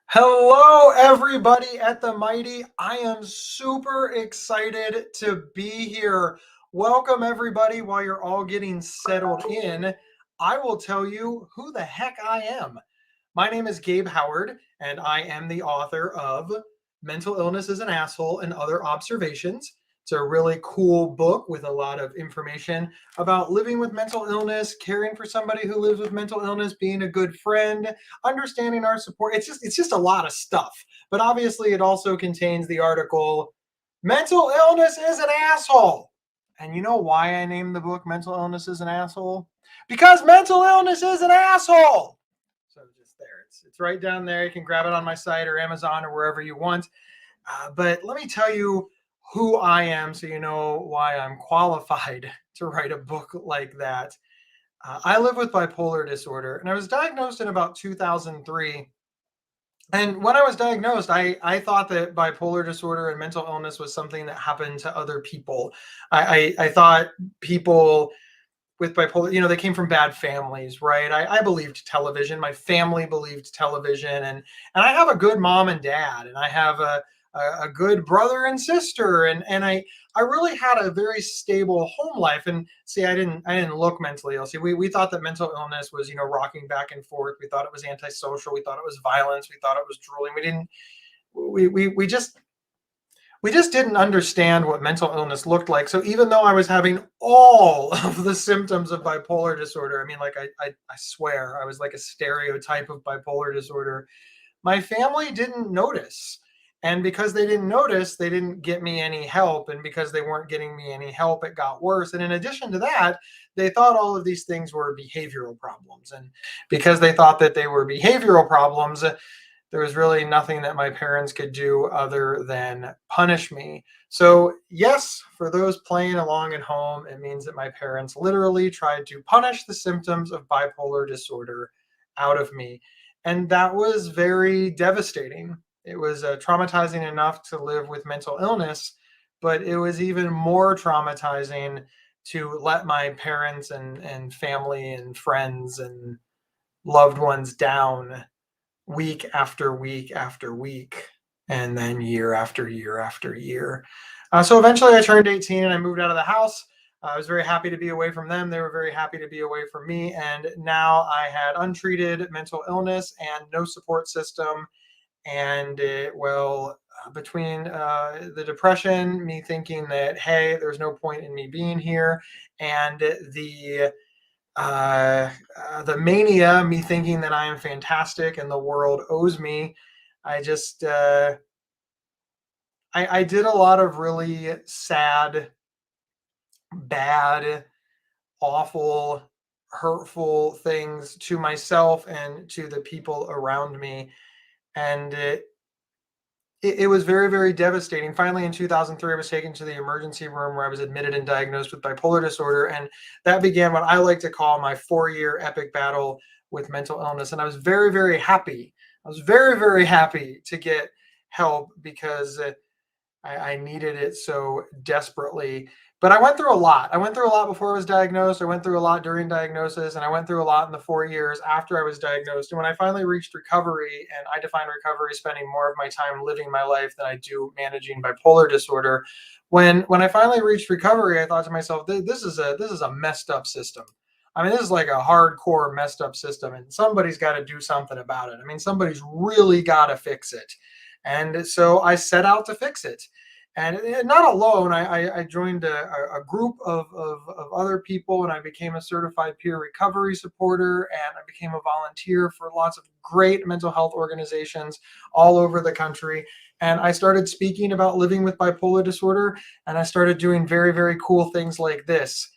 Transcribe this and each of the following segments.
Hello, everybody at the Mighty. I am super excited to be here. Welcome, everybody. While you're all getting settled in, I will tell you who the heck I am. My name is Gabe Howard, and I am the author of Mental Illness is an Asshole and Other Observations. It's a really cool book with a lot of information about living with mental illness, caring for somebody who lives with mental illness, being a good friend, understanding our support. It's just a lot of stuff. But obviously it also contains the article Mental Illness is an Asshole. And you know why I named the book Mental Illness is an Asshole? Because mental illness is an asshole. So just there, it's right down there. You can grab it on my site or Amazon or wherever you want. But let me tell you who I am so you know why I'm qualified to write a book like that. I live with bipolar disorder, and I was diagnosed in about 2003. And when I was diagnosed, I thought that bipolar disorder and mental illness was something that happened to other people. I thought people with bipolar, they came from bad families, right? I believed television. My family believed television, and I have a good mom and dad, and I have a good brother and sister, and I really had a very stable home life. And see, I didn't look mentally ill. See, we thought that mental illness was rocking back and forth. We thought it was antisocial. We thought it was violence. We thought it was drooling. We didn't. We just didn't understand what mental illness looked like. So even though I was having all of the symptoms of bipolar disorder, I mean, like I swear I was like a stereotype of bipolar disorder, my family didn't notice. And because they didn't notice, they didn't get me any help. And because they weren't getting me any help, it got worse. And in addition to that, they thought all of these things were behavioral problems. And because they thought that they were behavioral problems, there was really nothing that my parents could do other than punish me. So, yes, for those playing along at home, it means that my parents literally tried to punish the symptoms of bipolar disorder out of me. And that was very devastating. It was traumatizing enough to live with mental illness, but it was even more traumatizing to let my parents and family and friends and loved ones down week after week after week, and then year after year after year. So eventually I turned 18 and I moved out of the house. I was very happy to be away from them. They were very happy to be away from me. And now I had untreated mental illness and no support system. And between the depression, me thinking that, hey, there's no point in me being here, and the mania, me thinking that I am fantastic and the world owes me. I just, I did a lot of really sad, bad, awful, hurtful things to myself and to the people around me. And it was very, very devastating. Finally, in 2003, I was taken to the emergency room where I was admitted and diagnosed with bipolar disorder. And that began what I like to call my 4-year epic battle with mental illness. And I was very, very happy. I was very, very happy to get help because I needed it so desperately. But I went through a lot. I went through a lot before I was diagnosed. I went through a lot during diagnosis, and I went through a lot in the 4 years after I was diagnosed. And when I finally reached recovery, and I define recovery as spending more of my time living my life than I do managing bipolar disorder. When I finally reached recovery, I thought to myself, this is a messed up system. I mean, this is like a hardcore messed up system, and somebody's got to do something about it. I mean, somebody's really got to fix it. And so I set out to fix it. And not alone, I joined a group of other people, and I became a certified peer recovery supporter, and I became a volunteer for lots of great mental health organizations all over the country. And I started speaking about living with bipolar disorder, and I started doing very, very cool things like this,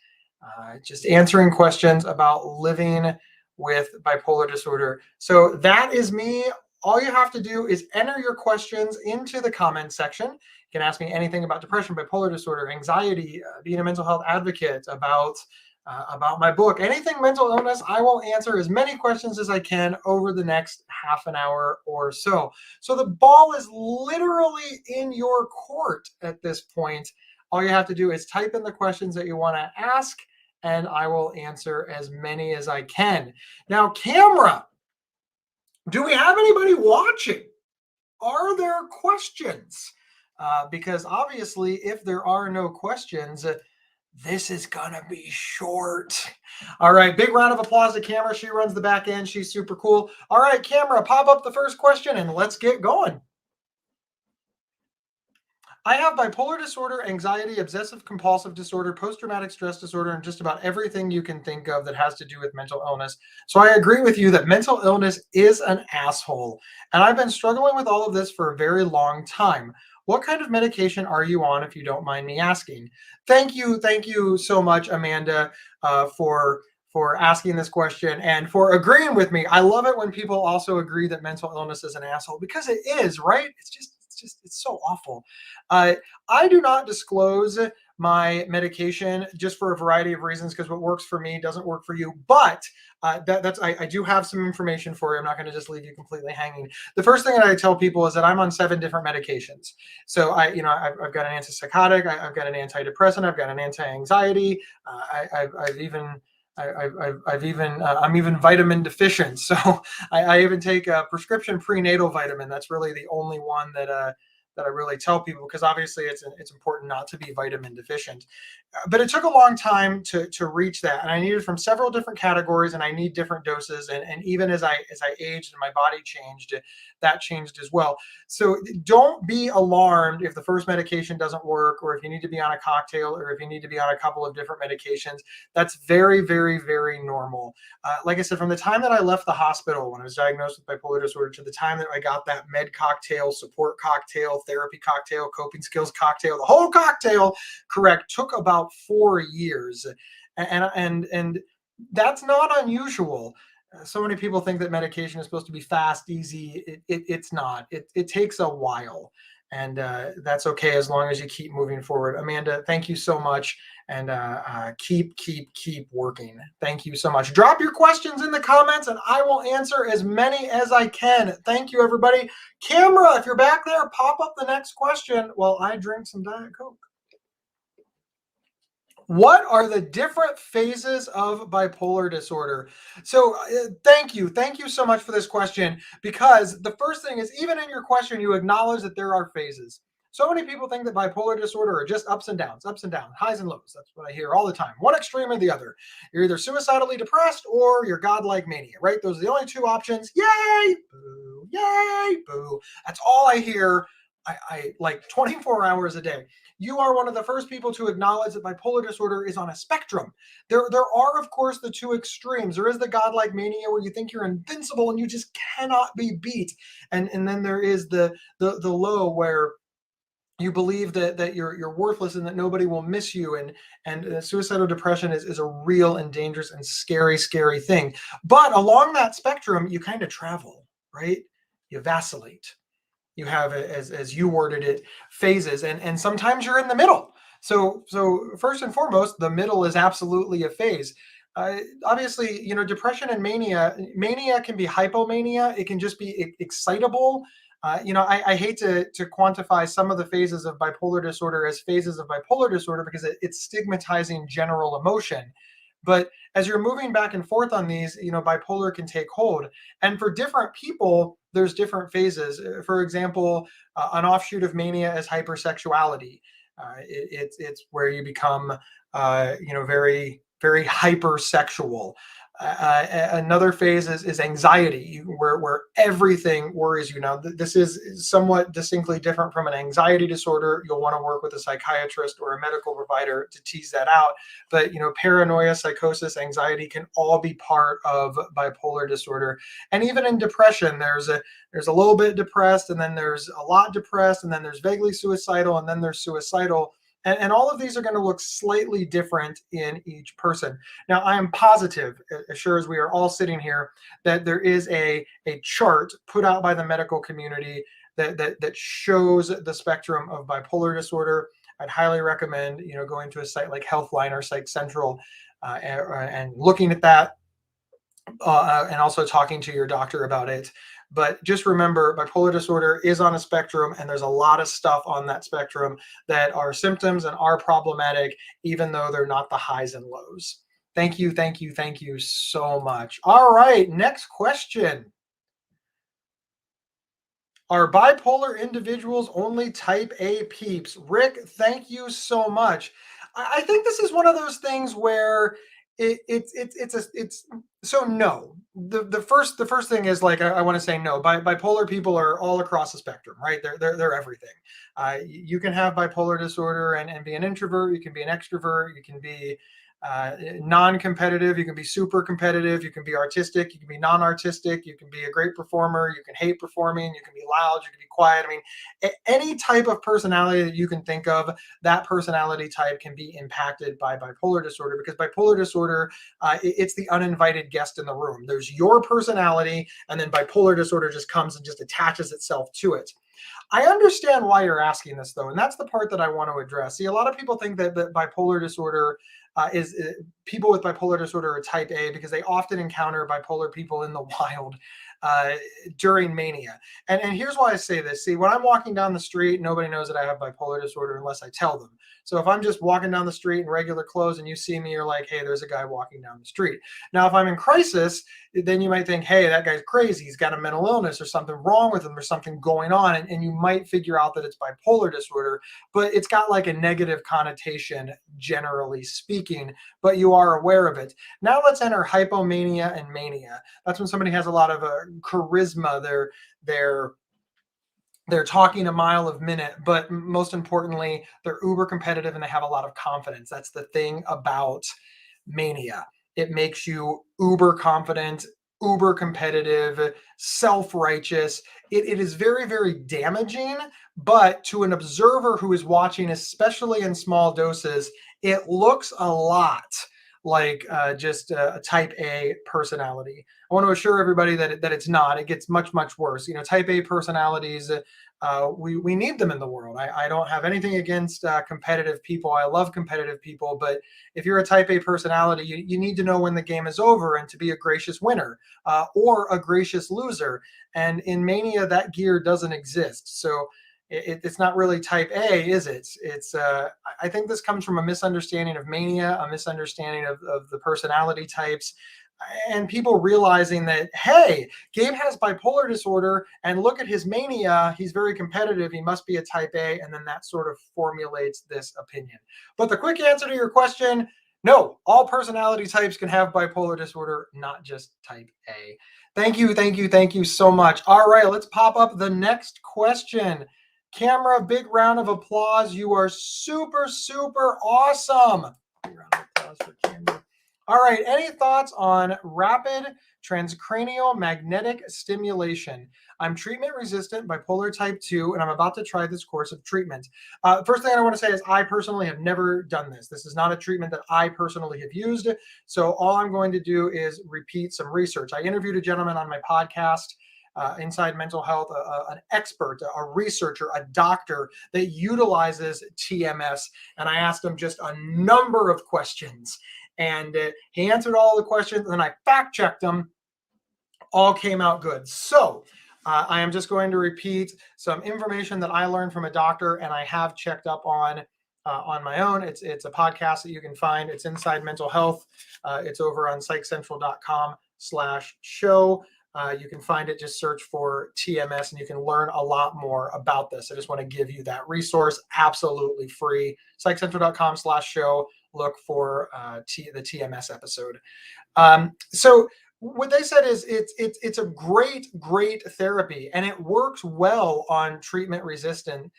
just answering questions about living with bipolar disorder. So that is me. All you have to do is enter your questions into the comment section. You can ask me anything about depression, bipolar disorder, anxiety, being a mental health advocate, about my book, anything mental illness. I will answer as many questions as I can over the next half an hour or so. So the ball is literally in your court at this point. All you have to do is type in the questions that you want to ask, and I will answer as many as I can. Now, camera, do we have anybody watching? are there questions? Because obviously, if there are no questions, this is gonna be short. All right, big round of applause to Camera. She runs the back end. She's super cool. All right, Camera, pop up the first question and let's get going. I have bipolar disorder, anxiety, obsessive compulsive disorder, post traumatic stress disorder, and just about everything you can think of that has to do with mental illness. So I agree with you that mental illness is an asshole. And I've been struggling with all of this for a very long time. What kind of medication are you on, if you don't mind me asking? Thank you so much, Amanda, for asking this question and for agreeing with me. I love it when people also agree that mental illness is an asshole, because it is, right? It's so awful. Uh, I do not disclose my medication just for a variety of reasons, because what works for me doesn't work for you. But I do have some information for you. I'm not going to just leave you completely hanging. The first thing that I tell people is that I'm on 7 different medications. So I've got an antipsychotic, I've got an antidepressant, I've got an anti-anxiety. I'm even vitamin deficient. So I even take a prescription prenatal vitamin. That's really the only one that I really tell people, because obviously it's important not to be vitamin deficient. But it took a long time to reach that, and I needed from several different categories, and I need different doses. And even as I aged and my body changed, that changed as well. So don't be alarmed if the first medication doesn't work, or if you need to be on a cocktail, or if you need to be on a couple of different medications. That's very, very, very normal. Like I said, from the time that I left the hospital when I was diagnosed with bipolar disorder to the time that I got that med cocktail, support cocktail, therapy cocktail, coping skills cocktail, the whole cocktail, correct, took about 4 years. And that's not unusual. So many people think that medication is supposed to be fast, easy. It's not. It takes a while. And that's okay as long as you keep moving forward. Amanda, thank you so much. And keep working. Thank you so much. Drop your questions in the comments and I will answer as many as I can. Thank you, everybody. Camera, if you're back there, pop up the next question while I drink some Diet Coke. What are the different phases of bipolar disorder? So, thank you so much for this question, because the first thing is, even in your question, you acknowledge that there are phases. So many people think that bipolar disorder are just ups and downs, highs and lows. That's what I hear all the time. One extreme or the other. You're either suicidally depressed or you're godlike mania, right? Those are the only two options. Yay, boo, yay, boo. That's all I hear. I like 24 hours a day. You are one of the first people to acknowledge that bipolar disorder is on a spectrum. There are, of course, the two extremes. There is the godlike mania where you think you're invincible and you just cannot be beat. And then there is the low where you believe that you're worthless and that nobody will miss you. And suicidal depression is a real and dangerous and scary thing. But along that spectrum, you kind of travel, right? You vacillate. You have, as you worded it, phases, and sometimes you're in the middle. So first and foremost, the middle is absolutely a phase. Obviously, depression and mania can be hypomania. It can just be excitable. I hate to quantify some of the phases of bipolar disorder as phases of bipolar disorder, because it's stigmatizing general emotion. But as you're moving back and forth on these, bipolar can take hold. And for different people, there's different phases. For example, an offshoot of mania is hypersexuality. It's where you become, very, very hypersexual. Another phase is anxiety, where everything worries you. Now, this is somewhat distinctly different from an anxiety disorder. You'll want to work with a psychiatrist or a medical provider to tease that out. But paranoia, psychosis, anxiety can all be part of bipolar disorder. And even in depression, there's a little bit depressed, and then there's a lot depressed, and then there's vaguely suicidal, and then there's suicidal. And all of these are going to look slightly different in each person. Now, I am positive, as sure as we are all sitting here, that there is a chart put out by the medical community that shows the spectrum of bipolar disorder. I'd highly recommend going to a site like Healthline or Psych Central and looking at that, and also talking to your doctor about it. But just remember, bipolar disorder is on a spectrum, and there's a lot of stuff on that spectrum that are symptoms and are problematic, even though they're not the highs and lows. Thank you so much. All right, next question. Are bipolar individuals only type A peeps? Rick, thank you so much. I think this is one of those things where it's so no. The first thing is like I want to say no. Bipolar people are all across the spectrum, right? They're everything. You can have bipolar disorder and be an introvert. You can be an extrovert. You can be non-competitive, you can be super competitive, you can be artistic, you can be non-artistic, you can be a great performer, you can hate performing, you can be loud, you can be quiet. I mean, any type of personality that you can think of, that personality type can be impacted by bipolar disorder, because bipolar disorder, it's the uninvited guest in the room. There's your personality, and then bipolar disorder just comes and just attaches itself to it. I understand why you're asking this, though, and that's the part that I want to address. See, a lot of people think that bipolar disorder is people with bipolar disorder are type A because they often encounter bipolar people in the wild uh, during mania. And here's why I say this. See, when I'm walking down the street, nobody knows that I have bipolar disorder unless I tell them. So if I'm just walking down the street in regular clothes and you see me, you're like, hey, there's a guy walking down the street. Now, if I'm in crisis, then you might think, hey, that guy's crazy. He's got a mental illness or something wrong with him or something going on. And you might figure out that it's bipolar disorder, but it's got like a negative connotation, generally speaking, but you are aware of it. Now let's enter hypomania and mania. That's when somebody has a lot of charisma. They're they're talking a mile a minute, but most importantly, they're uber competitive and they have a lot of confidence. That's the thing about mania. It makes you uber confident, uber competitive, self righteous. It is very, very damaging. But to an observer who is watching, especially in small doses, it looks a lot like just a type A personality. I want to assure everybody that it's not. It gets much, much worse. You know, type A personalities, we need them in the world. I don't have anything against competitive people. I love competitive people. But if you're a type A personality, you need to know when the game is over and to be a gracious winner or a gracious loser. And in mania, that gear doesn't exist. So it's not really type A, is it? It's I think this comes from a misunderstanding of mania, a misunderstanding of the personality types, and people realizing that, hey, Gabe has bipolar disorder, and look at his mania. He's very competitive. He must be a type A, and then that sort of formulates this opinion. But the quick answer to your question, no, all personality types can have bipolar disorder, not just type A. Thank you, thank you, thank you so much. All right, let's pop up the next question. Camera, big round of applause. You are super, super awesome. Big round of applause for camera. All right, any thoughts on rapid transcranial magnetic stimulation? I'm treatment resistant, bipolar type 2, and I'm about to try this course of treatment. First thing I want to say is I personally have never done this. This is not a treatment that I personally have used. So all I'm going to do is repeat some research. I interviewed a gentleman on my podcast, Inside Mental Health, an expert, a researcher, a doctor that utilizes TMS. And I asked him just a number of questions. And he answered all the questions. And then I fact checked them. All came out good. So I am just going to repeat some information that I learned from a doctor and I have checked up on my own. It's a podcast that you can find. It's Inside Mental Health. It's over on psychcentral.com/show. You can find it, just search for TMS and you can learn a lot more about this. I just want to give you that resource absolutely free. psychcentral.com/show. Look for the TMS episode. So what they said is it's a great therapy and it works well on treatment resistant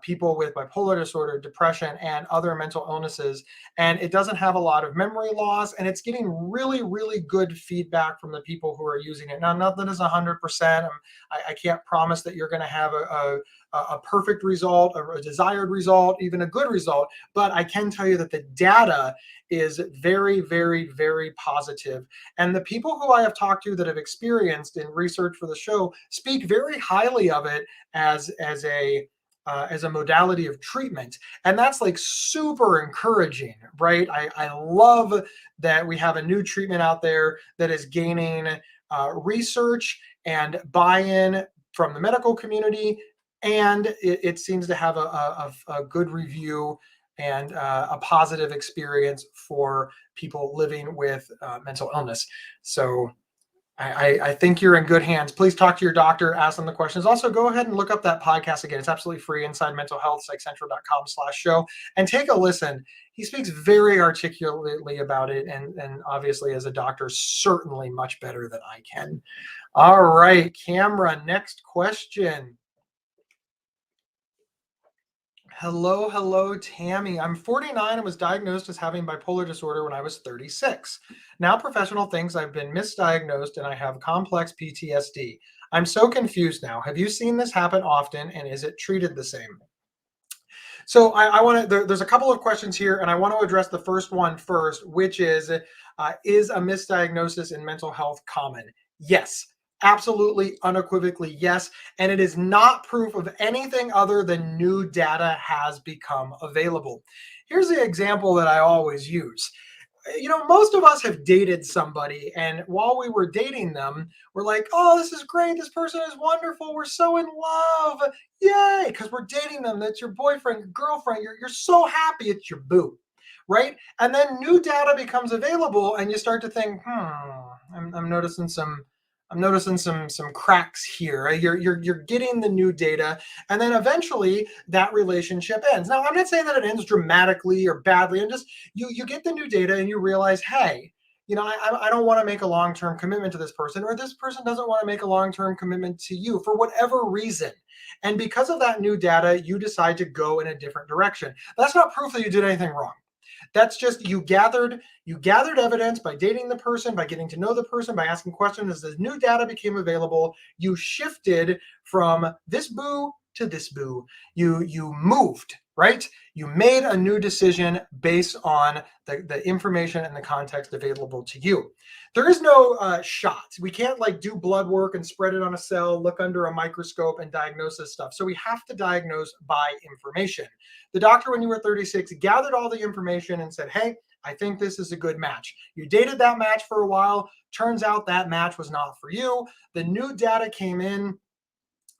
people with bipolar disorder, depression, and other mental illnesses. And it doesn't have a lot of memory loss, and it's getting really good feedback from the people who are using it. Now, nothing is 100%. I can't promise that you're going to have a perfect result, a desired result, even a good result, but I can tell you that the data is very positive. And the people who I have talked to that have experienced in research for the show speak very highly of it as a modality of treatment. And that's like super encouraging, right? I love that we have a new treatment out there that is gaining research and buy-in from the medical community. And it seems to have a good review and a positive experience for people living with mental illness. So I think you're in good hands. Please talk to your doctor, ask them the questions. Also, go ahead and look up that podcast again. It's absolutely free, Inside Mental Health, psychcentral.com/show, and take a listen. He speaks very articulately about it, and obviously, as a doctor, certainly much better than I can. All right, Camera, next question. Hello, hello, Tammy. I'm 49 and was diagnosed as having bipolar disorder when I was 36. Now, professional thinks I've been misdiagnosed and I have complex PTSD. I'm so confused now. Have you seen this happen often, and is it treated the same? So I want to. There's a couple of questions here, and I want to address the first one first, which is a misdiagnosis in mental health common? Yes, absolutely, unequivocally, yes. And it is not proof of anything other than new data has become available. Here's the example that I always use. Most of us have dated somebody, and while we were dating them, we're like, oh, this is great. This person is wonderful. We're so in love. Yay. Because we're dating them. That's your boyfriend, your girlfriend. You're so happy it's your boo. Right. And then new data becomes available, and you start to think, I'm noticing some cracks here. You're getting the new data, and then eventually that relationship ends. Now, I'm not saying that it ends dramatically or badly. I'm just you get the new data and you realize, hey, I don't want to make a long-term commitment to this person, or this person doesn't want to make a long-term commitment to you for whatever reason. And because of that new data, you decide to go in a different direction. That's not proof that you did anything wrong. That's just you gathered evidence by dating the person, by getting to know the person, by asking questions. As the new data became available, you shifted from this boo to this boo. You moved, right? You made a new decision based on the information and the context available to you. There is no shot. We can't do blood work and spread it on a cell, look under a microscope and diagnose this stuff. So we have to diagnose by information. The doctor, when you were 36, gathered all the information and said, hey, I think this is a good match. You dated that match for a while. Turns out that match was not for you. The new data came in,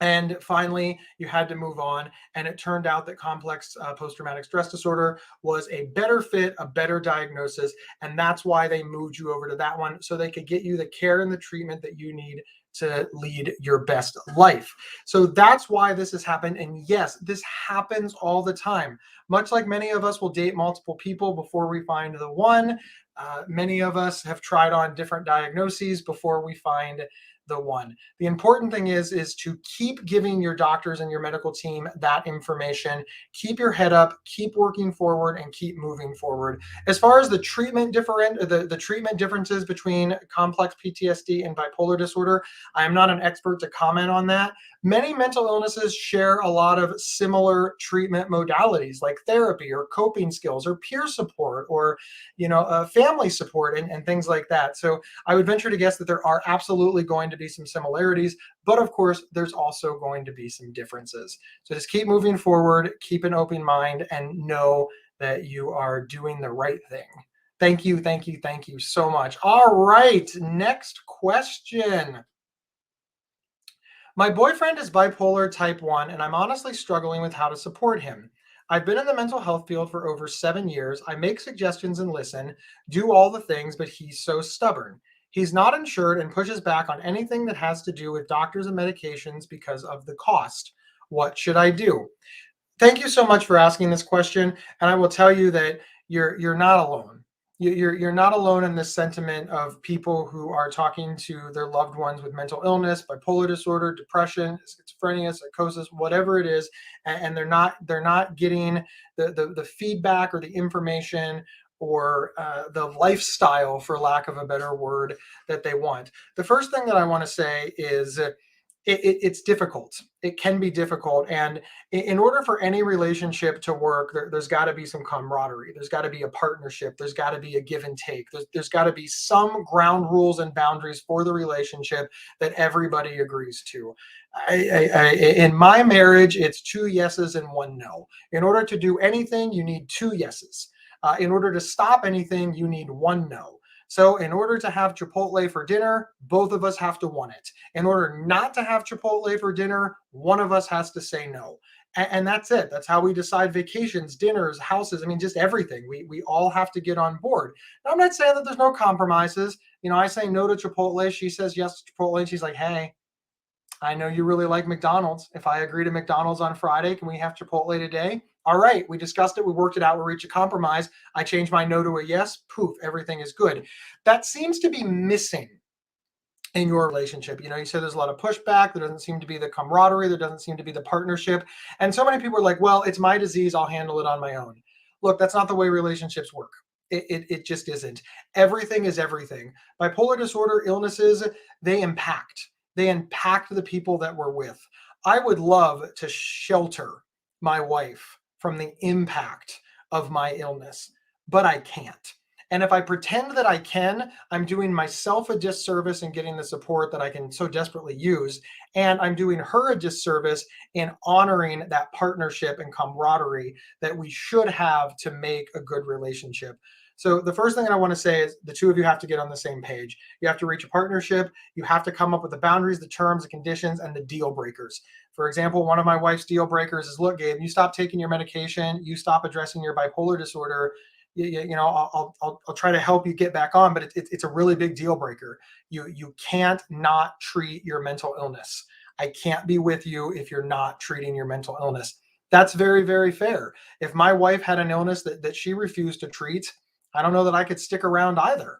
and finally, you had to move on. And it turned out that complex post-traumatic stress disorder was a better fit, a better diagnosis. And that's why they moved you over to that one, so they could get you the care and the treatment that you need to lead your best life. So that's why this has happened. And yes, this happens all the time. Much like many of us will date multiple people before we find the one, many of us have tried on different diagnoses before we find the one. The important thing is to keep giving your doctors and your medical team that information. Keep your head up, keep working forward, and keep moving forward. As far as the treatment differences between complex PTSD and bipolar disorder, I am not an expert to comment on that. Many mental illnesses share a lot of similar treatment modalities, like therapy or coping skills or peer support or family support and things like that. So I would venture to guess that there are absolutely going to be some similarities, but of course, there's also going to be some differences. So just keep moving forward, keep an open mind, and know that you are doing the right thing. Thank you, thank you, thank you so much. All right, next question. My boyfriend is bipolar type 1, and I'm honestly struggling with how to support him. I've been in the mental health field for over 7 years. I make suggestions and listen, do all the things, but he's so stubborn. He's not insured and pushes back on anything that has to do with doctors and medications because of the cost. What should I do? Thank you so much for asking this question, and I will tell you that you're not alone. You're not alone in this sentiment of people who are talking to their loved ones with mental illness, bipolar disorder, depression, schizophrenia, psychosis, whatever it is, and they're not getting the feedback or the information or the lifestyle, for lack of a better word, that they want. The first thing that I want to say is it's difficult. It can be difficult. And in order for any relationship to work, there's got to be some camaraderie. There's got to be a partnership. There's got to be a give and take. There's got to be some ground rules and boundaries for the relationship that everybody agrees to. In my marriage, it's 2 yeses and 1 no. In order to do anything, you need 2 yeses. In order to stop anything, you need 1 no. So in order to have Chipotle for dinner, both of us have to want it. In order not to have Chipotle for dinner, one of us has to say no. And that's it. That's how we decide vacations, dinners, houses. I mean, just everything. We all have to get on board. Now, I'm not saying that there's no compromises. I say no to Chipotle. She says yes to Chipotle. And she's like, hey, I know you really like McDonald's. If I agree to McDonald's on Friday, can we have Chipotle today? All right, we discussed it. We worked it out. We reached a compromise. I changed my no to a yes. Poof, everything is good. That seems to be missing in your relationship. You said there's a lot of pushback. There doesn't seem to be the camaraderie. There doesn't seem to be the partnership. And so many people are like, well, it's my disease. I'll handle it on my own. Look, that's not the way relationships work. It just isn't. Everything is everything. Bipolar disorder illnesses, they impact. They impact the people that we're with. I would love to shelter my wife from the impact of my illness, but I can't. And if I pretend that I can, I'm doing myself a disservice in getting the support that I can so desperately use. And I'm doing her a disservice in honoring that partnership and camaraderie that we should have to make a good relationship. So the first thing that I want to say is the two of you have to get on the same page. You have to reach a partnership. You have to come up with the boundaries, the terms, the conditions, and the deal breakers. For example, one of my wife's deal breakers is, look, Gabe, you stop taking your medication, you stop addressing your bipolar disorder, I'll try to help you get back on, but it's a really big deal breaker. You can't not treat your mental illness. I can't be with you if you're not treating your mental illness. That's very, very fair. If my wife had an illness that she refused to treat, I don't know that I could stick around either.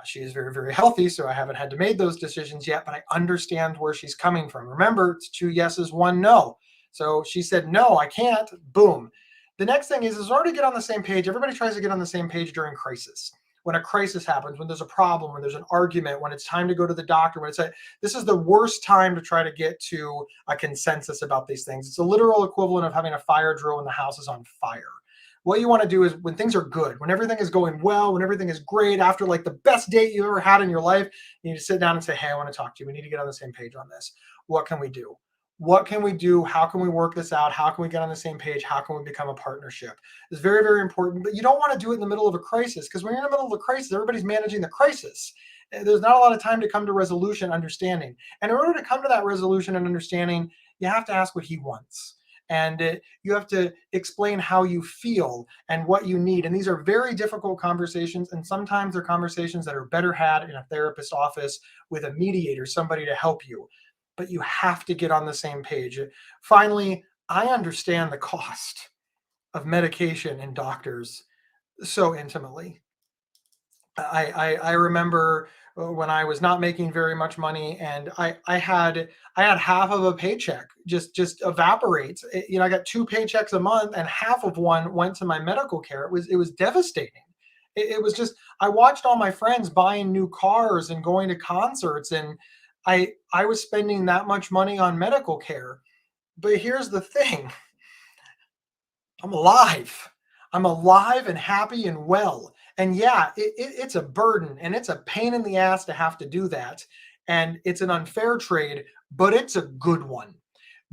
She is very, very healthy, so I haven't had to make those decisions yet, but I understand where she's coming from. Remember, it's 2 yeses, 1 no. So she said, no, I can't. Boom. The next thing is in order to get on the same page, everybody tries to get on the same page during crisis. When a crisis happens, when there's a problem, when there's an argument, when it's time to go to the doctor, this is the worst time to try to get to a consensus about these things. It's a literal equivalent of having a fire drill when the house is on fire. What you want to do is when things are good, when everything is going well, when everything is great, after like the best date you ever had in your life, you need to sit down and say, hey, I want to talk to you. We need to get on the same page on this. What can we do? What can we do? How can we work this out? How can we get on the same page? How can we become a partnership? It's very, very important, but you don't want to do it in the middle of a crisis, because when you're in the middle of a crisis, everybody's managing the crisis. There's not a lot of time to come to resolution, understanding. And in order to come to that resolution and understanding, you have to ask what he wants. And you have to explain how you feel and what you need. And these are very difficult conversations. And sometimes they're conversations that are better had in a therapist's office with a mediator, somebody to help you. But you have to get on the same page. Finally, I understand the cost of medication and doctors so intimately. I remember when I was not making very much money, and I had half of a paycheck just evaporates. I got 2 paychecks a month, and half of one went to my medical care. It was devastating. It was just, I watched all my friends buying new cars and going to concerts, and I was spending that much money on medical care. But here's the thing. I'm alive. I'm alive and happy and well. And yeah, it's a burden and it's a pain in the ass to have to do that. And it's an unfair trade, but it's a good one.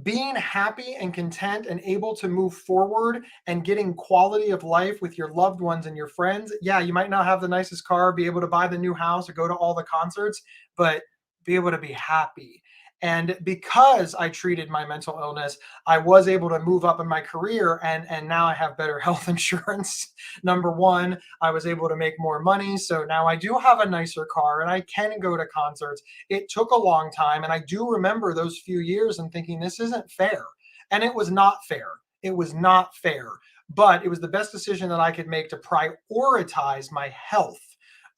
Being happy and content and able to move forward and getting quality of life with your loved ones and your friends. Yeah, you might not have the nicest car, be able to buy the new house or go to all the concerts, but be able to be happy. And because I treated my mental illness, I was able to move up in my career, and now I have better health insurance. Number one, I was able to make more money. So now I do have a nicer car and I can go to concerts. It took a long time. And I do remember those few years and thinking, this isn't fair. And it was not fair. It was not fair. But it was the best decision that I could make to prioritize my health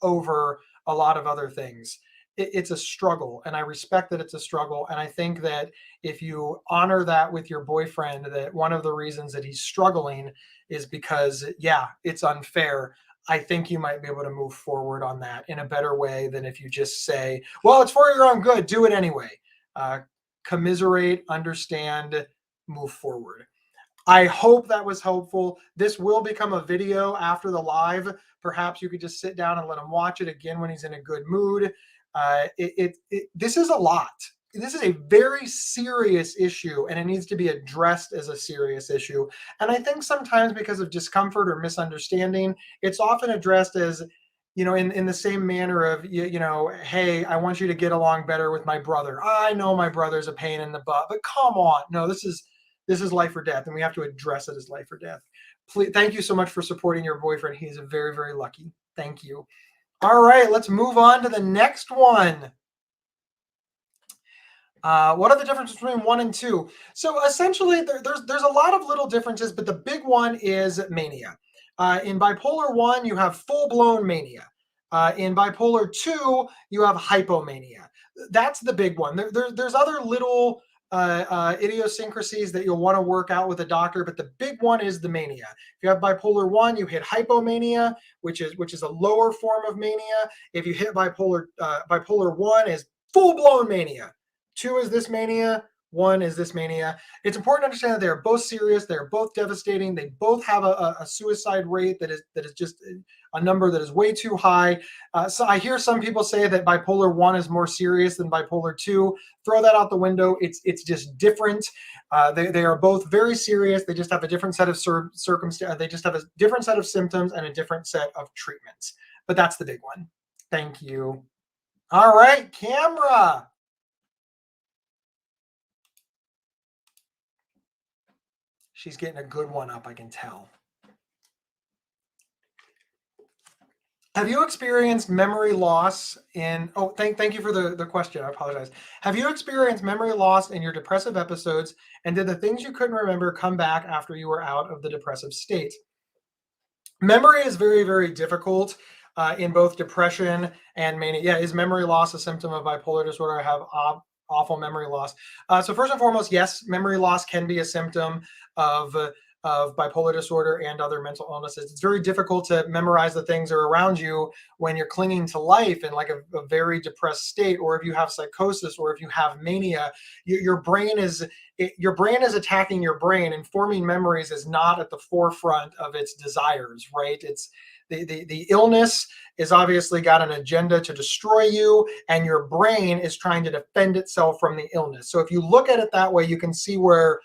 over a lot of other things. It's a struggle, and I respect that it's a struggle. And I think that if you honor that with your boyfriend, that one of the reasons that he's struggling is because, yeah, it's unfair. I think you might be able to move forward on that in a better way than if you just say, well, it's for your own good, do it anyway. Commiserate, understand, move forward. I hope that was helpful. This will become a video after the live. Perhaps you could just sit down and let him watch it again when he's in a good mood. This is a lot. This is a very serious issue, and it needs to be addressed as a serious issue. And I think sometimes because of discomfort or misunderstanding, it's often addressed as, in the same manner of, hey, I want you to get along better with my brother. I know my brother's a pain in the butt, but come on. No, this is life or death, and we have to address it as life or death. Please, thank you so much for supporting your boyfriend. He's very, very lucky. Thank you. All right, let's move on to the next one. What are the differences between 1 and 2? So essentially, there's a lot of little differences, but the big one is mania. In bipolar 1, you have full-blown mania. In bipolar 2, you have hypomania. That's the big one. There's other little idiosyncrasies that you'll want to work out with a doctor, but the big one is the mania. If you have bipolar 1, you hit hypomania, which is a lower form of mania. If you hit bipolar 1 is full-blown mania. 2 is this mania, 1 is this mania. It's important to understand that they are both serious, they are both devastating, they both have a suicide rate that is just a number that is way too high. So I hear some people say that bipolar 1 is more serious than bipolar 2. Throw that out the window. It's just different. They are both very serious. They just have a different set of circumstances. They just have a different set of symptoms and a different set of treatments. But that's the big one. Thank you. All right, camera. She's getting a good one up, I can tell. Have you experienced memory loss in, thank you for the question, I apologize. Have you experienced memory loss in your depressive episodes, and did the things you couldn't remember come back after you were out of the depressive state? Memory is very, very difficult in both depression and mania. Yeah, is memory loss a symptom of bipolar disorder? I have awful memory loss. So first and foremost, yes, memory loss can be a symptom of bipolar disorder and other mental illnesses. It's very difficult to memorize the things that are around you when you're clinging to life in like a very depressed state, or if you have psychosis, or if you have mania. Your brain is attacking your brain, and forming memories is not at the forefront of its desires, right? It's the illness is obviously got an agenda to destroy you, and your brain is trying to defend itself from the illness. So if you look at it that way, you can see where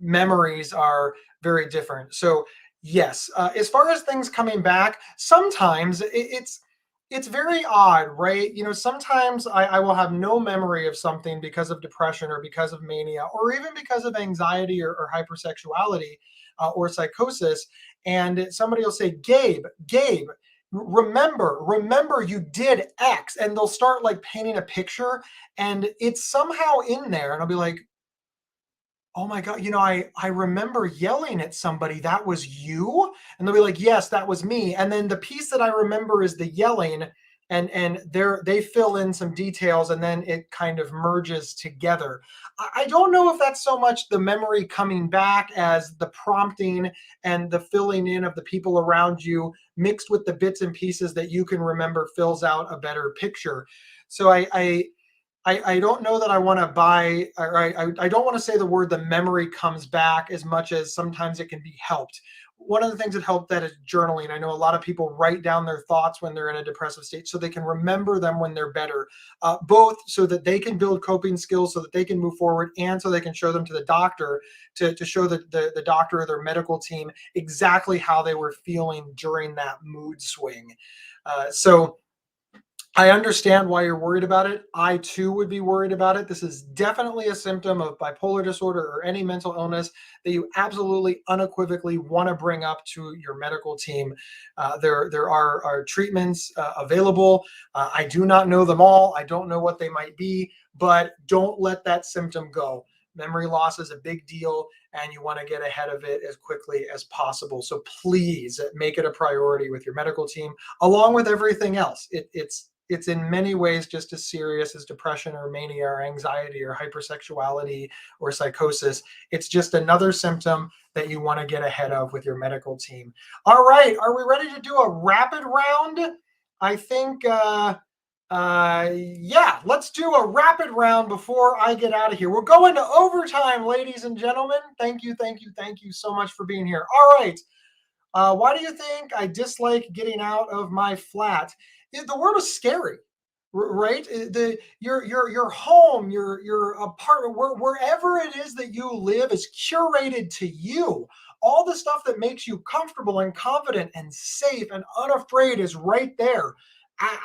memories are very different. So yes, as far as things coming back, sometimes it's very odd, right? Sometimes I will have no memory of something because of depression or because of mania or even because of anxiety or hypersexuality or psychosis. And somebody will say, Gabe, remember you did X. And they'll start like painting a picture and it's somehow in there. And I'll be like, oh my God, I remember yelling at somebody, that was you? And they'll be like, yes, that was me. And then the piece that I remember is the yelling, and they fill in some details, and then it kind of merges together. I don't know if that's so much the memory coming back as the prompting and the filling in of the people around you mixed with the bits and pieces that you can remember fills out a better picture. So I don't know that I want to buy, or I don't want to say the word the memory comes back as much as sometimes it can be helped. One of the things that help that is journaling. I know a lot of people write down their thoughts when they're in a depressive state so they can remember them when they're better, both so that they can build coping skills so that they can move forward, and so they can show them to the doctor to show the doctor or their medical team exactly how they were feeling during that mood swing. So I understand why you're worried about it. I too would be worried about it. This is definitely a symptom of bipolar disorder or any mental illness that you absolutely unequivocally want to bring up to your medical team. There are treatments available. I do not know them all. I don't know what they might be, but don't let that symptom go. Memory loss is a big deal, and you want to get ahead of it as quickly as possible. So please make it a priority with your medical team, along with everything else. It's in many ways just as serious as depression or mania or anxiety or hypersexuality or psychosis. It's just another symptom that you want to get ahead of with your medical team. All right, are we ready to do a rapid round? I think, yeah, let's do a rapid round before I get out of here. We're going to overtime, ladies and gentlemen. Thank you so much for being here. All right. Why do you think I dislike getting out of my flat? The world is scary, right? Your home, your apartment, wherever it is that you live is curated to you. All the stuff that makes you comfortable and confident and safe and unafraid is right there.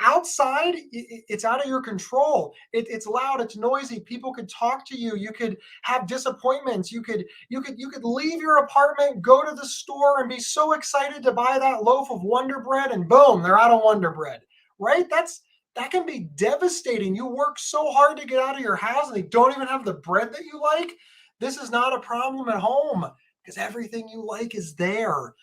Outside, it's out of your control. It's loud, it's noisy. People could talk to you. You could have disappointments. You could leave your apartment, go to the store, and be so excited to buy that loaf of Wonder Bread, and boom, they're out of Wonder Bread. right? That can be devastating. You work so hard to get out of your house and they don't even have the bread that you like. This is not a problem at home because everything you like is there.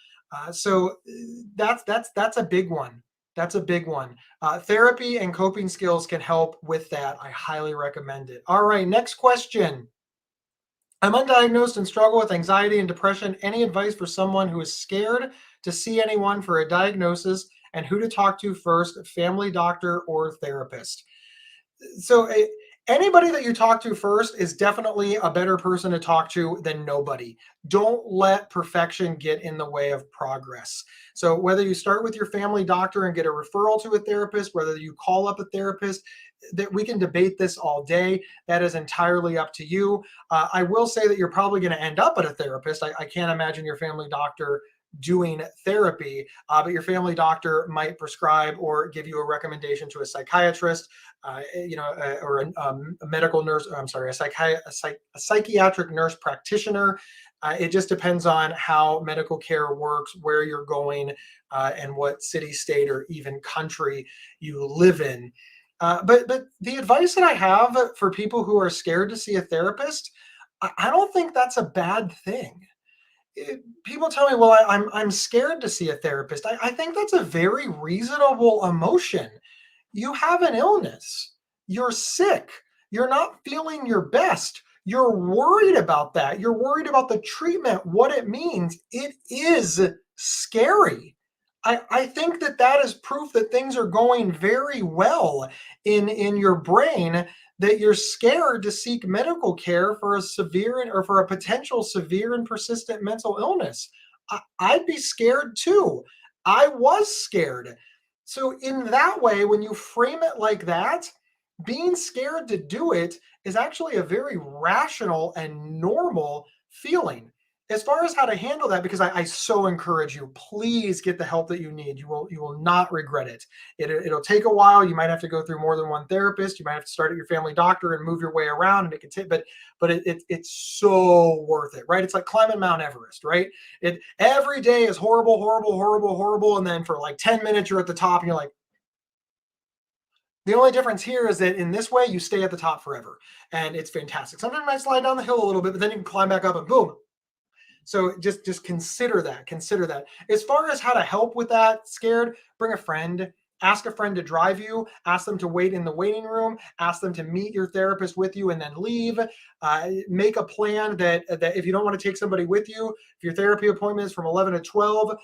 That's a big one. That's a big one. Therapy and coping skills can help with that. I highly recommend it. All right, next question. I'm undiagnosed and struggle with anxiety and depression. Any advice for someone who is scared to see anyone for a diagnosis and who to talk to first, family doctor or therapist? So anybody that you talk to first is definitely a better person to talk to than nobody. Don't let perfection get in the way of progress. So whether you start with your family doctor and get a referral to a therapist, whether you call up a therapist, that we can debate this all day. That is entirely up to you. I will say that you're probably going to end up at a therapist. I can't imagine your family doctor doing therapy, but your family doctor might prescribe or give you a recommendation to a psychiatrist, or a medical nurse. I'm sorry, a psychiatric nurse practitioner. It just depends on how medical care works, where you're going, and what city, state, or even country you live in. But the advice that I have for people who are scared to see a therapist, I don't think that's a bad thing. People tell me, well, I'm scared to see a therapist. I think that's a very reasonable emotion. You have an illness. You're sick. You're not feeling your best. You're worried about that. You're worried about the treatment, what it means. It is scary. I think that is proof that things are going very well in your brain, that you're scared to seek medical care for a severe or for a potential severe and persistent mental illness. I'd be scared too. I was scared. So, in that way, when you frame it like that, being scared to do it is actually a very rational and normal feeling. As far as how to handle that, because I so encourage you, please get the help that you need. You will not regret it. It'll take a while. You might have to go through more than one therapist. You might have to start at your family doctor and move your way around, and it can take, but it's so worth it, right? It's like climbing Mount Everest, right? It every day is horrible, horrible, horrible, horrible, and then for like 10 minutes you're at the top, and you're like, the only difference here is that in this way you stay at the top forever, and it's fantastic. Sometimes you might slide down the hill a little bit, but then you can climb back up and boom. So just consider that. Consider that. As far as how to help with that, scared, bring a friend. Ask a friend to drive you. Ask them to wait in the waiting room. Ask them to meet your therapist with you and then leave. Make a plan that if you don't want to take somebody with you, if your therapy appointment is from 11 to 12,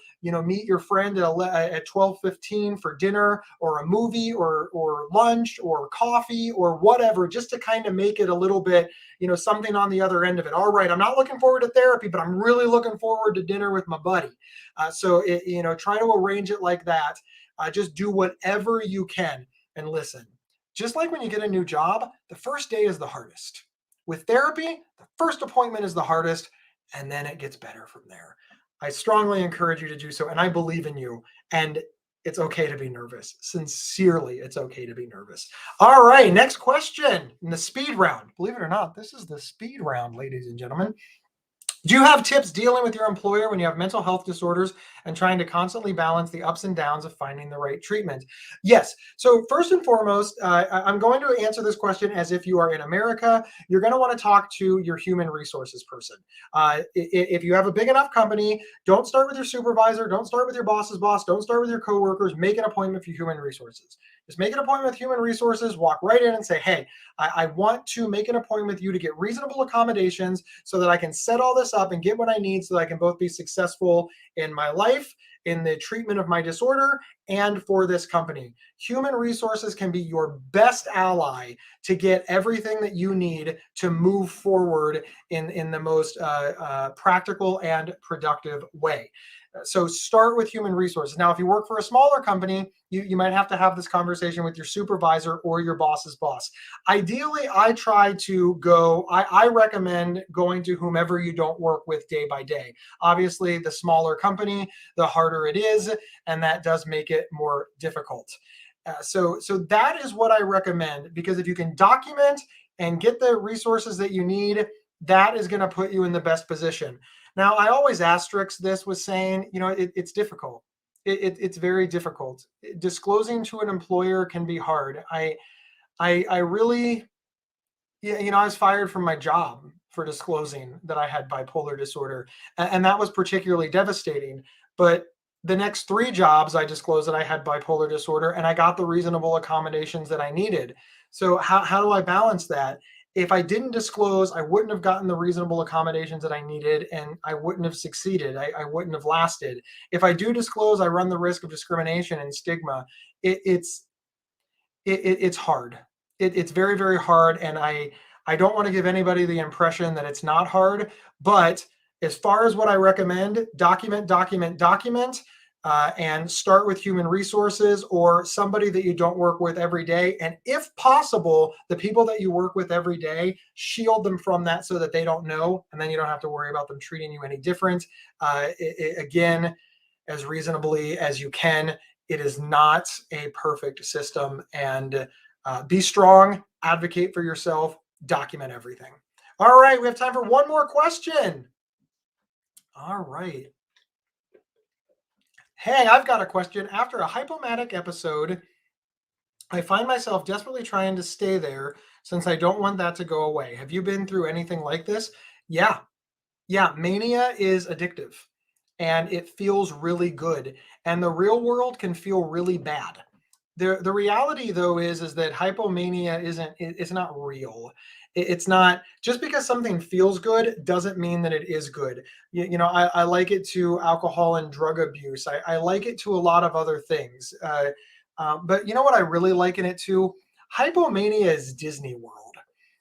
meet your friend at 12:15 for dinner or a movie or lunch or coffee or whatever, just to kind of make it a little bit, something on the other end of it. All right, I'm not looking forward to therapy, but I'm really looking forward to dinner with my buddy. Try to arrange it like that. Just do whatever you can. And listen, just like when you get a new job, the first day is the hardest. With therapy, the first appointment is the hardest, and then it gets better from there. I strongly encourage you to do so, and I believe in you. And it's okay to be nervous. Sincerely, it's okay to be nervous. All right, next question in the speed round. Believe it or not, this is the speed round, ladies and gentlemen. Do you have tips dealing with your employer when you have mental health disorders and trying to constantly balance the ups and downs of finding the right treatment? Yes. So first and foremost, I'm going to answer this question as if you are in America. You're going to want to talk to your human resources person. If you have a big enough company, don't start with your supervisor. Don't start with your boss's boss. Don't start with your coworkers. Make an appointment for human resources. Just make an appointment with human resources. Walk right in and say, hey, I want to make an appointment with you to get reasonable accommodations so that I can set all this up and get what I need so that I can both be successful in my life, in the treatment of my disorder, and for this company. Human resources can be your best ally to get everything that you need to move forward in the most practical and productive way. So start with human resources. Now, if you work for a smaller company, you might have to have this conversation with your supervisor or your boss's boss. Ideally, I recommend going to whomever you don't work with day by day. Obviously, the smaller company, the harder it is, and that does make it more difficult. So that is what I recommend, because if you can document and get the resources that you need, that is going to put you in the best position. Now, I always asterisk this with saying, it's difficult. It's very difficult. Disclosing to an employer can be hard. I really, yeah, I was fired from my job for disclosing that I had bipolar disorder, and that was particularly devastating. But the next three jobs, I disclosed that I had bipolar disorder, and I got the reasonable accommodations that I needed. So how do I balance that? If I didn't disclose, I wouldn't have gotten the reasonable accommodations that I needed, and I wouldn't have succeeded. I wouldn't have lasted. If I do disclose, I run the risk of discrimination and stigma. It's it's hard. It's very, very hard, and I don't want to give anybody the impression that it's not hard. But as far as what I recommend, document, document, document, and start with human resources or somebody that you don't work with every day. And if possible, the people that you work with every day, shield them from that so that they don't know, and then you don't have to worry about them treating you any different. Again, as reasonably as you can. It is not a perfect system. And be strong, advocate for yourself, document everything. All right, we have time for one more question. All right. Hey, I've got a question. After a hypomanic episode, I find myself desperately trying to stay there since I don't want that to go away. Have you been through anything like this? Yeah. Yeah, mania is addictive and it feels really good. And the real world can feel really bad. The reality though is that hypomania it's not real. It's not just because something feels good doesn't mean that it is good. I like it to alcohol and drug abuse. I like it to a lot of other things. But you know what I really liken it to? Hypomania is Disney World.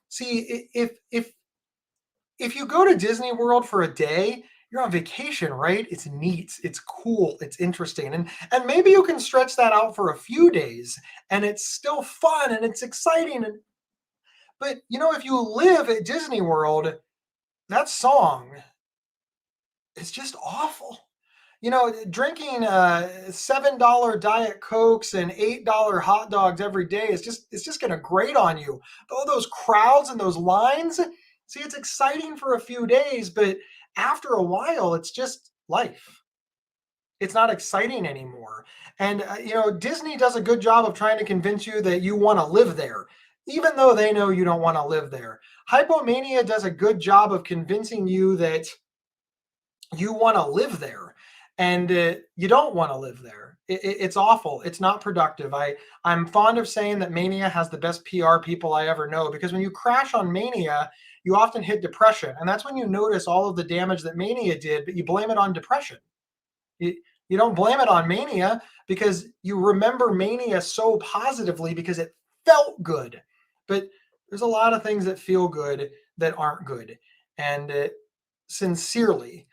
See, if you go to Disney World for a day, you're on vacation, right? It's neat, it's cool, it's interesting. And maybe you can stretch that out for a few days and it's still fun and it's exciting. But if you live at Disney World, that song is just awful. Drinking $7 Diet Cokes and $8 hot dogs every day it's just gonna grate on you. All those crowds and those lines. See, it's exciting for a few days, but after a while, it's just life. It's not exciting anymore. And Disney does a good job of trying to convince you that you want to live there, even though they know you don't want to live there. Hypomania does a good job of convincing you that you want to live there and you don't want to live there. It's awful. It's not productive. I'm fond of saying that mania has the best PR people I ever know, because when you crash on mania, you often hit depression, and that's when you notice all of the damage that mania did, but you blame it on depression. You don't blame it on mania because you remember mania so positively because it felt good. But there's a lot of things that feel good that aren't good. And sincerely,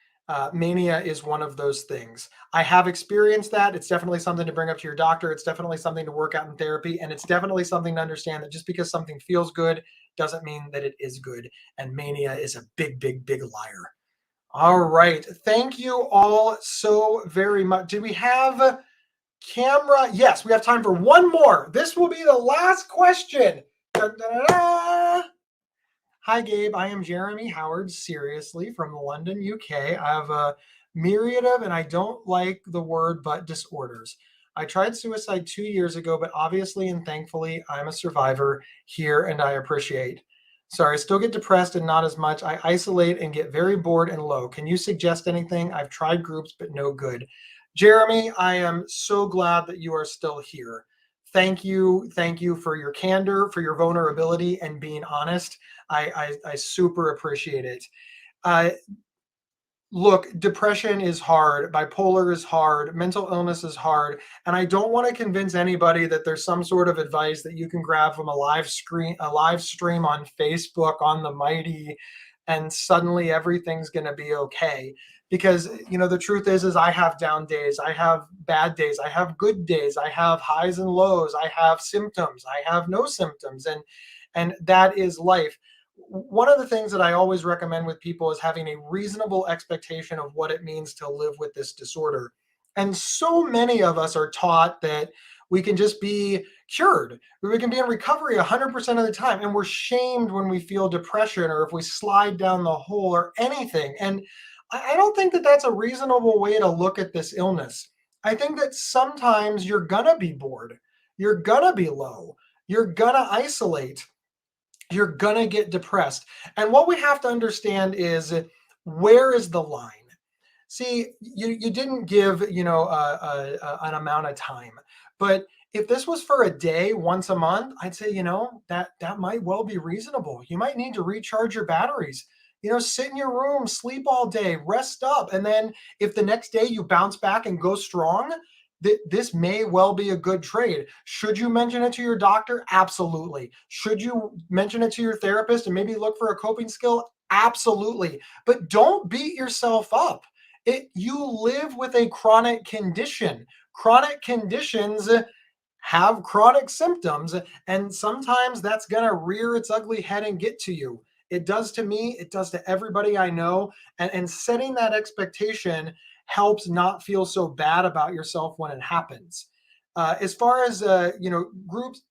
mania is one of those things. I have experienced that. It's definitely something to bring up to your doctor. It's definitely something to work out in therapy. And it's definitely something to understand that just because something feels good doesn't mean that it is good. And mania is a big, big, big liar. All right. Thank you all so very much. Did we have camera? Yes, we have time for one more. This will be the last question. Da, da, da. Hi, Gabe. I am Jeremy Howard, seriously, from London, UK. I have a myriad of, and I don't like the word, but disorders. I tried suicide 2 years ago, but obviously and thankfully, I'm a survivor here, and I appreciate. Sorry, I still get depressed and not as much. I isolate and get very bored and low. Can you suggest anything? I've tried groups, but no good. Jeremy, I am so glad that you are still here. Thank you. Thank you for your candor, for your vulnerability, and being honest. I super appreciate it. Uh, Look, depression is hard, bipolar is hard, mental illness is hard, and I don't want to convince anybody that there's some sort of advice that you can grab from a live stream on Facebook on the mighty, and suddenly everything's going to be okay. Because the truth is I have down days, I have bad days, I have good days, I have highs and lows, I have symptoms, I have no symptoms, and that is life. One of the things that I always recommend with people is having a reasonable expectation of what it means to live with this disorder. And so many of us are taught that we can just be cured, we can be in recovery 100% of the time. And we're shamed when we feel depression or if we slide down the hole or anything. And I don't think that that's a reasonable way to look at this illness. I think that sometimes you're gonna be bored, you're gonna be low, you're gonna isolate, you're gonna get depressed. And what we have to understand is, where is the line? See, you didn't give, an amount of time, but if this was for a day, once a month, I'd say, that might well be reasonable. You might need to recharge your batteries. Sit in your room, sleep all day, rest up, and then if the next day you bounce back and go strong, this may well be a good trade. Should you mention it to your doctor? Absolutely. Should you mention it to your therapist and maybe look for a coping skill? Absolutely. But don't beat yourself up. You live with a chronic condition. Chronic conditions have chronic symptoms, and sometimes that's going to rear its ugly head and get to you. It does to me, it does to everybody I know. And setting that expectation helps not feel so bad about yourself when it happens. As far as groups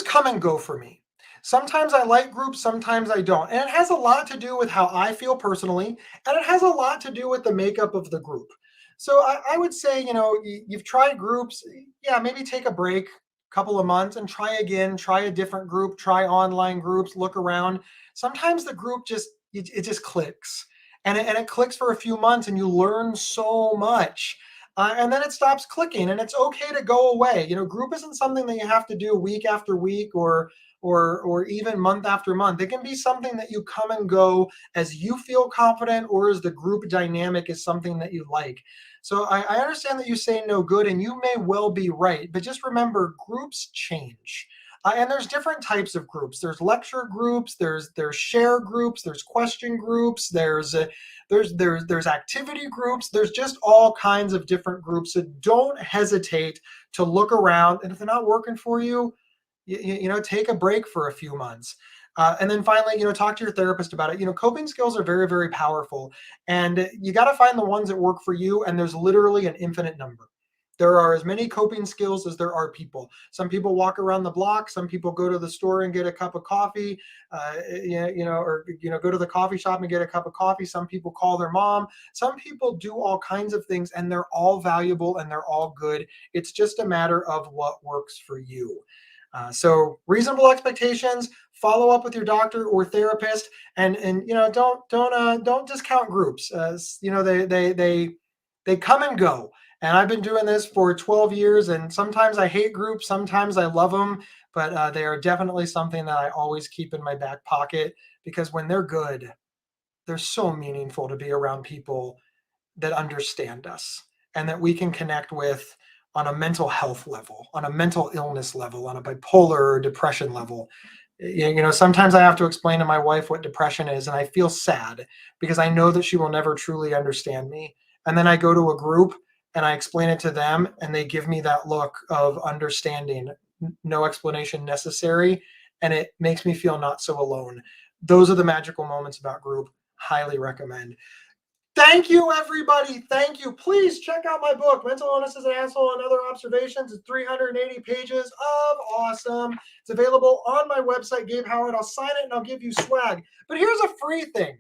come and go for me. Sometimes I like groups, sometimes I don't. And it has a lot to do with how I feel personally, and it has a lot to do with the makeup of the group. So I would say, you've tried groups, yeah, maybe take a break, couple of months, and try again, try a different group, try online groups, look around. Sometimes the group it just clicks. And it clicks for a few months and you learn so much. And then it stops clicking, and it's okay to go away. Group isn't something that you have to do week after week or even month after month. It can be something that you come and go as you feel confident, or as the group dynamic is something that you like. So I understand that you say no good, and you may well be right, but just remember, groups change. And there's different types of groups. There's lecture groups, there's share groups, there's question groups, there's activity groups, there's just all kinds of different groups. So don't hesitate to look around, and if they're not working for you, take a break for a few months. And then finally, talk to your therapist about it. Coping skills are very, very powerful, and you got to find the ones that work for you. And there's literally an infinite number. There are as many coping skills as there are people. Some people walk around the block. Some people go to the store and get a cup of coffee, or go to the coffee shop and get a cup of coffee. Some people call their mom. Some people do all kinds of things, and they're all valuable and they're all good. It's just a matter of what works for you. So reasonable expectations. Follow up with your doctor or therapist, and don't discount groups. They come and go. And I've been doing this for 12 years, and sometimes I hate groups, sometimes I love them, but they are definitely something that I always keep in my back pocket, because when they're good, they're so meaningful to be around people that understand us and that we can connect with on a mental health level, on a mental illness level, on a bipolar or depression level. Sometimes I have to explain to my wife what depression is, and I feel sad because I know that she will never truly understand me. And then I go to a group and I explain it to them, and they give me that look of understanding, no explanation necessary, and it makes me feel not so alone. Those are the magical moments about group. Highly recommend. Thank you, everybody. Thank you. Please check out my book, Mental Illness is an Asshole and Other Observations. It's 380 pages of awesome. It's available on my website, Gabe Howard. I'll sign it and I'll give you swag. But here's a free thing.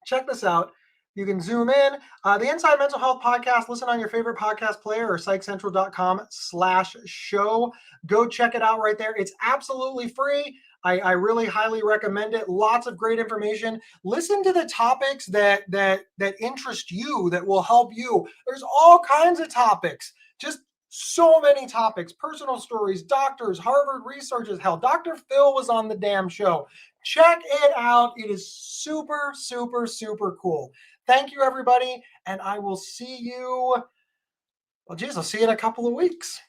Check this out. You can zoom in. The Inside Mental Health Podcast, listen on your favorite podcast player or psychcentral.com/show. Go check it out right there. It's absolutely free. I really highly recommend it. Lots of great information. Listen to the topics that interest you, that will help you. There's all kinds of topics. Just so many topics, personal stories, doctors, Harvard researchers. Hell, Dr. Phil was on the damn show. Check it out. It is super, super, super cool. Thank you, everybody. And I will see you. Well, geez, I'll see you in a couple of weeks.